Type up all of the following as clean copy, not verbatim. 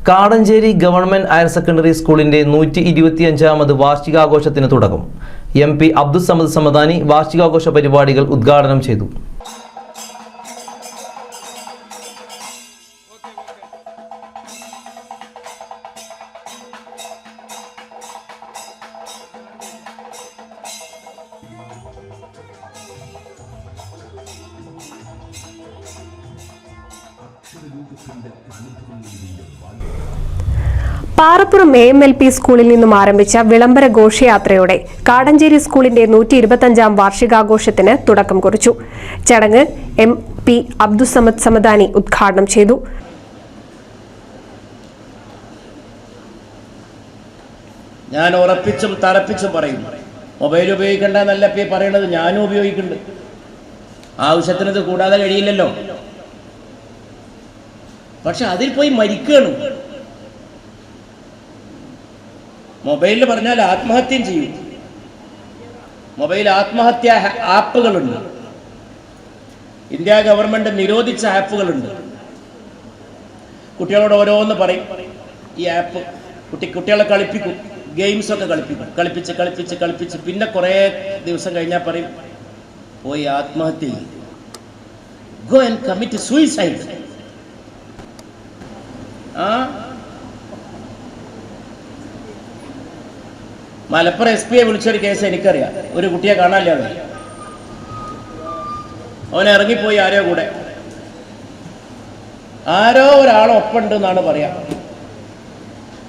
Kadancheri government higher secondary സ്കൂളിന്റെ 125ാമത് വാർഷികാഘോഷത്തിന് തുടക്കം. MP Abdul Samad Samadani വാർഷികാഘോഷ പരിപാടികൾ ഉദ്ഘാടനം ചെയ്തു. പാറപ്പുറം AMLP സ്കൂളിൽ നിന്നും ആരംഭിച്ച വിളംബര ഘോഷയാത്രയോടെ കാടഞ്ചേരി സ്കൂളിന്റെ 125ാം വാർഷികാഘോഷത്തിന് തുടക്കം കുറിച്ചു. ചടങ്ങ് MP അബ്ദുൽ സമദ് സമദാനി ഉദ്ഘാടനം ചെയ്തു. ഞാൻ ഉറപ്പിച്ചും തറപ്പിച്ചും പറയും, മൊബൈൽ ഉപയോഗിക്കേണ്ടെന്നല്ല പറയുന്നത്, ഞാനും ഉപയോഗിക്കുന്നുണ്ട്. ആവശ്യത്തിന് ഇത് കൂടാതെ കഴിയില്ലല്ലോ. പക്ഷെ അതിൽ പോയി മരിക്കുകയാണ്. മൊബൈലിൽ പറഞ്ഞാൽ ആത്മഹത്യം ചെയ്യും. മൊബൈൽ ആത്മഹത്യാ ആപ്പുകളുണ്ട്. ഇന്ത്യ ഗവൺമെന്റ് നിരോധിച്ച ആപ്പുകളുണ്ട്. കുട്ടികളോട് ഓരോന്ന് പറയും, ഈ ആപ്പ് കുട്ടികളെ കളിപ്പിക്കും, ഗെയിംസൊക്കെ കളിപ്പിച്ച് പിന്നെ കുറേ ദിവസം കഴിഞ്ഞാൽ പറയും, പോയി ആത്മഹത്യ ചെയ്യും, go and commit suicide. Malappuram SP വിളിച്ചൊരു കേസ് എനിക്കറിയാം. ഒരു കുട്ടിയെ കാണാനില്ല, അവൻ ഇറങ്ങിപ്പോയി ആരോ കൂടെ. ആരോ ഒരാളൊപ്പുണ്ട് എന്നാണ് പറയാ.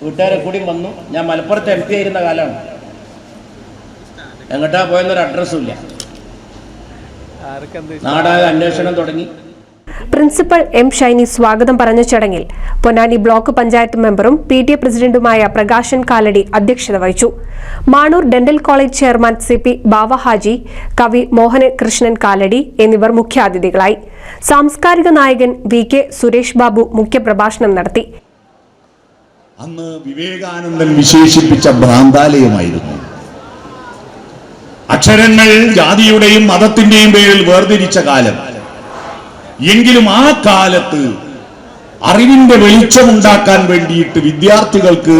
വീട്ടുകാരെ കൂടി വന്നു. ഞാൻ മലപ്പുറത്ത് MP ആയിരുന്ന കാലമാണ്. എങ്ങോട്ടാ പോയെന്നൊരു അഡ്രസ്സും ഇല്ല. നാടാകെ അന്വേഷണം തുടങ്ങി. പ്രിൻസിപ്പൽ M ഷൈനി സ്വാഗതം പറഞ്ഞ ചടങ്ങിൽ പൊന്നാനി ബ്ലോക്ക് പഞ്ചായത്ത് മെമ്പറും PTA പ്രസിഡന്റുമായ പ്രകാശൻ കാലടി അധ്യക്ഷത വഹിച്ചു. Manoor dental college chairman CP ബാവ ഹാജി, കവി മോഹന കൃഷ്ണൻ കാലടി എന്നിവർ മുഖ്യാതിഥികളായി. സാംസ്കാരിക നായകൻ VK സുരേഷ് ബാബു മുഖ്യപ്രഭാഷണം നടത്തി. അന്ന് വിവേകാനന്ദൻ വിശേഷിപ്പിച്ച ഭ്രാന്താലയമായിരുന്നു. അക്ഷരങ്ങൾ ജാതിയുടെയും മതത്തിന്റെയും പേരിൽ വേർതിരിച്ച കാലം. എങ്കിലും ആ കാലത്ത് അറിവിന്റെ വെളിച്ചമുണ്ടാക്കാൻ വേണ്ടിയിട്ട്, വിദ്യാർത്ഥികൾക്ക്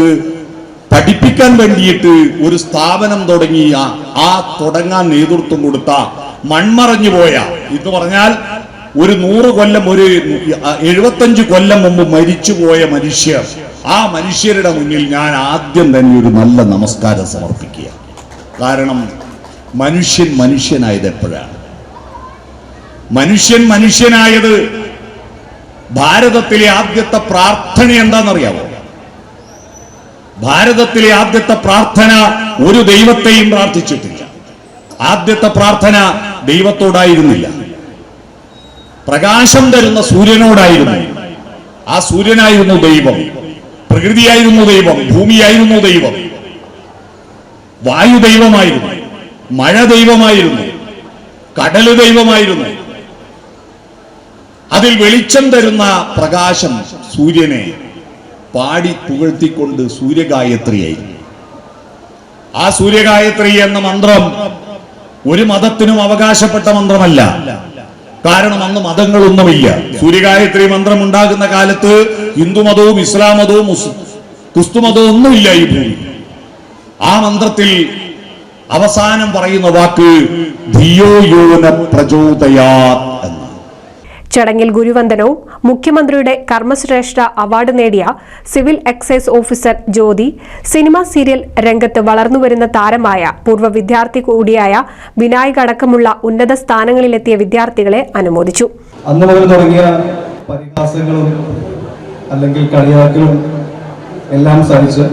പഠിപ്പിക്കാൻ വേണ്ടിയിട്ട് ഒരു സ്ഥാപനം തുടങ്ങിയ, ആ തുടങ്ങാൻ നേതൃത്വം കൊടുത്ത, മൺമറഞ്ഞു പോയ, എന്ന് പറഞ്ഞാൽ ഒരു 100 കൊല്ലം, ഒരു 75 കൊല്ലം മുമ്പ് മരിച്ചുപോയ മനുഷ്യർ, ആ മനുഷ്യരുടെ മുന്നിൽ ഞാൻ ആദ്യം തന്നെ ഒരു നല്ല നമസ്കാരം സമർപ്പിക്കുക. കാരണം മനുഷ്യനായത് എപ്പോഴാണ്? മനുഷ്യനായത് ഭാരതത്തിലെ ആദ്യത്തെ പ്രാർത്ഥന എന്താണെന്നറിയാമോ? ഭാരതത്തിലെ ആദ്യത്തെ പ്രാർത്ഥന ഒരു ദൈവത്തെയും പ്രാർത്ഥിച്ചിട്ടില്ല. ആദ്യത്തെ പ്രാർത്ഥന ദൈവത്തോടായിരുന്നില്ല, പ്രകാശം തരുന്ന സൂര്യനോടായിരുന്നു. ആ സൂര്യനായിരുന്നു ദൈവം, പ്രകൃതിയായിരുന്നു ദൈവം, ഭൂമിയായിരുന്നു ദൈവം, വായു ദൈവമായിരുന്നു, മഴ ദൈവമായിരുന്നു, കടല് ദൈവമായിരുന്നു. അതിൽ വെളിച്ചം തരുന്ന പ്രകാശം സൂര്യനെ പാടി പുകഴ്ത്തിക്കൊണ്ട് സൂര്യഗായത്രിയായി. ആ സൂര്യഗായത്രി എന്ന മന്ത്രം ഒരു മതത്തിനും അവകാശപ്പെട്ട മന്ത്രമല്ല. കാരണം അന്ന് മതങ്ങളൊന്നുമില്ല. സൂര്യഗായത്രി മന്ത്രം ഉണ്ടാകുന്ന കാലത്ത് ഹിന്ദുമതവും ഇസ്ലാം മതവും ക്രിസ്തുമതവും ഒന്നുമില്ല ഈ ഭൂമി. ആ മന്ത്രത്തിൽ അവസാനം പറയുന്ന വാക്ക് ധിയോ യോന പ്രചോദയാത് എന്നാണ്. ചടങ്ങിൽ ഗുരുവന്ദനവും മുഖ്യമന്ത്രിയുടെ കർമ്മശ്രേഷ്ഠ അവാർഡ് നേടിയ civil excise officer Jyothi, cinema serial രംഗത്ത് വളർന്നുവരുന്ന താരമായ പൂർവ്വ വിദ്യാർത്ഥി കൂടിയായ വിനായക് അടക്കമുള്ള ഉന്നത സ്ഥാനങ്ങളിലെത്തിയ വിദ്യാർത്ഥികളെ അനുമോദിച്ചു. അന്ന് മുതൽ തുടങ്ങിയ പരിഹാസങ്ങളും അല്ലെങ്കിൽ കളിയാക്കലും എല്ലാം സഹിച്ച്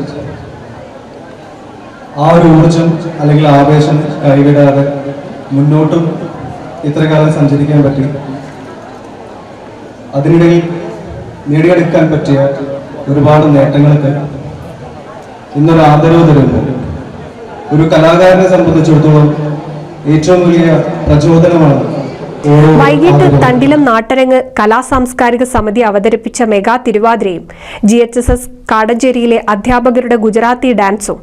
ആ ഒരു ഊർജം അല്ലെങ്കിൽ ആവേശം കൈവിടാതെ മുന്നോട്ടും ഇത്ര കാലം സഞ്ചരിക്കാൻ പറ്റി. അതിനിടയിൽ നേടിയെടുക്കാൻ പറ്റിയ ഒരുപാട് നേട്ടങ്ങൾക്ക് ഇന്നൊരു ആദരവ് തരുമ്പോൾ ഒരു കലാകാരനെ സംബന്ധിച്ചിടത്തോളം ഏറ്റവും വലിയ പ്രചോദനമാണ്. വൈകിട്ട് തണ്ടിലം നാട്ടരങ്ങ് കലാസാംസ്കാരിക സമിതി അവതരിപ്പിച്ച മെഗാ തിരുവാതിരയും GHSS കാടഞ്ചേരിയിലെ അധ്യാപകരുടെ ഗുജറാത്തി ഡാൻസും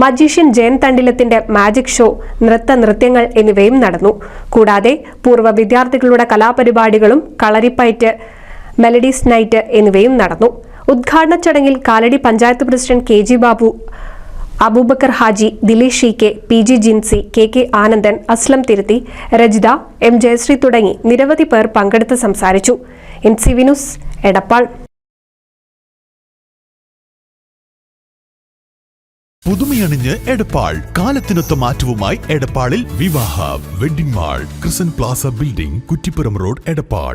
മജീഷ്യൻ ജയൻ തണ്ടിലത്തിന്റെ മാജിക് ഷോ, നൃത്യങ്ങൾ എന്നിവയും നടന്നു. കൂടാതെ പൂർവ്വ വിദ്യാർത്ഥികളുടെ കലാപരിപാടികളും കളരിപ്പയറ്റ്, മെലഡീസ് നൈറ്റ് എന്നിവയും നടന്നു. ഉദ്ഘാടന ചടങ്ങിൽ Kalady panchayat president KG Babu, Aboobacker Haji, Dileesh CK, PG Jincy, KK Anandan, Aslam Thiruthi, Rajitha, M Jayashree തുടങ്ങി നിരവധി പേർ പങ്കെടുത്ത് സംസാരിച്ചു. NCV news, Edappal. പുതുമയണിഞ്ഞ് എടപ്പാൾ. കാലത്തിനൊത്ത മാറ്റവുമായി എടപ്പാളിൽ വിവാഹ വെഡിംഗ് മാൾ, ക്രിസൻ plaza building, Kuttippuram road, Edappal.